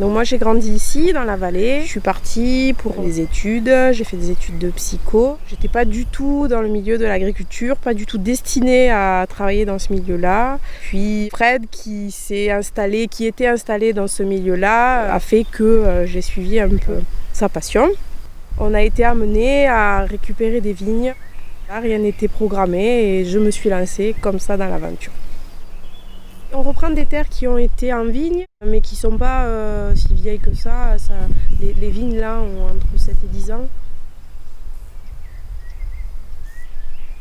Donc moi j'ai grandi ici dans la vallée, je suis partie pour des études, j'ai fait des études de psycho. J'étais pas du tout dans le milieu de l'agriculture, pas du tout destinée à travailler dans ce milieu-là. Puis Fred qui était installé dans ce milieu-là a fait que j'ai suivi un peu sa passion. On a été amené à récupérer des vignes, rien n'était programmé et je me suis lancée comme ça dans l'aventure. On reprend des terres qui ont été en vigne, mais qui ne sont pas si vieilles que ça. Les vignes là ont entre 7 et 10 ans.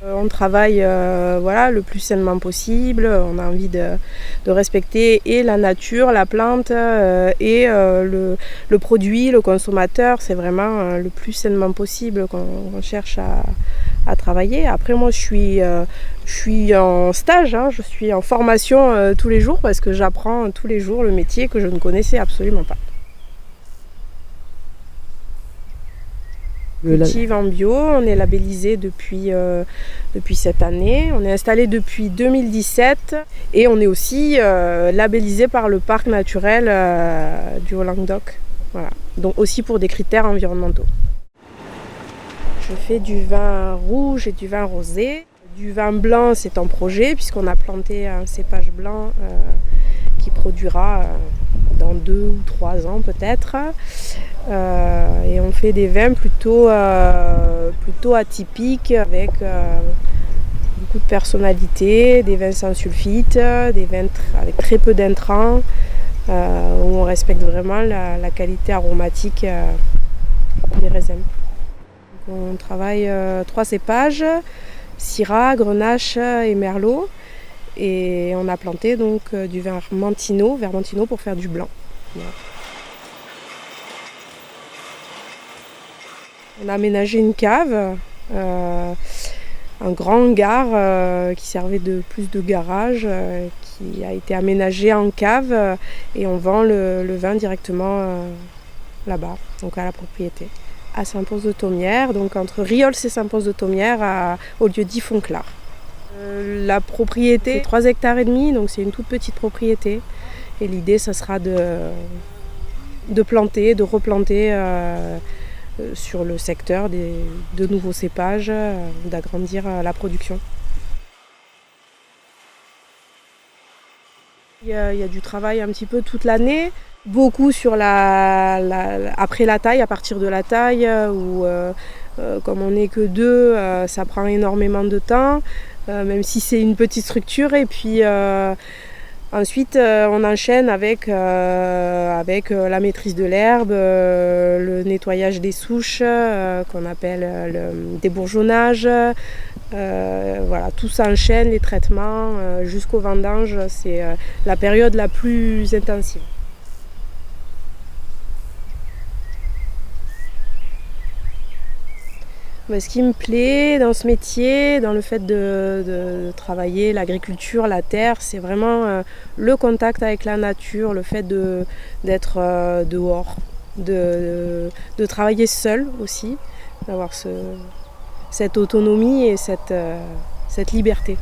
On travaille le plus sainement possible. On a envie de respecter et la nature, la plante et le produit, le consommateur. C'est vraiment le plus sainement possible qu'on cherche à travailler. Après moi je suis en stage, je suis en formation tous les jours parce que j'apprends tous les jours le métier que je ne connaissais absolument pas. On cultive en bio, on est labellisé depuis cette année. On est installé depuis 2017 et on est aussi labellisé par le parc naturel du Haut-Languedoc. Voilà. Donc aussi pour des critères environnementaux. Je fais du vin rouge et du vin rosé. Du vin blanc, c'est en projet puisqu'on a planté un cépage blanc qui produira dans 2 ou 3 ans peut-être. Et on fait des vins plutôt atypiques avec beaucoup de personnalité, des vins sans sulfite, des vins avec très peu d'intrants, où on respecte vraiment la qualité aromatique des raisins. Donc on travaille 3 cépages, Syrah, Grenache et Merlot. Et on a planté donc du Vermentino pour faire du blanc. Voilà. On a aménagé une cave, un grand hangar qui servait de plus de garage, qui a été aménagé en cave et on vend le vin directement là-bas, donc à la propriété. À Saint-Pons-de-Thomières, donc entre Riols et Saint-Pons-de-Thomières au lieu-dit Fonclard. La propriété, c'est 3,5 hectares, donc c'est une toute petite propriété. Et l'idée, ça sera de planter, de replanter sur le secteur de nouveaux cépages, d'agrandir la production. Il y a du travail un petit peu toute l'année, beaucoup sur après la taille, à partir de la taille, où comme on n'est que 2, ça prend énormément de temps, même si c'est une petite structure. Et puis ensuite, on enchaîne avec la maîtrise de l'herbe, le nettoyage des souches, qu'on appelle le débourgeonnage. Voilà, tout s'enchaîne, les traitements, jusqu'au vendange, c'est la période la plus intensive. Ce qui me plaît dans ce métier, dans le fait de travailler l'agriculture, la terre, c'est vraiment le contact avec la nature, le fait d'être dehors, de travailler seul aussi, d'avoir cette autonomie et cette liberté.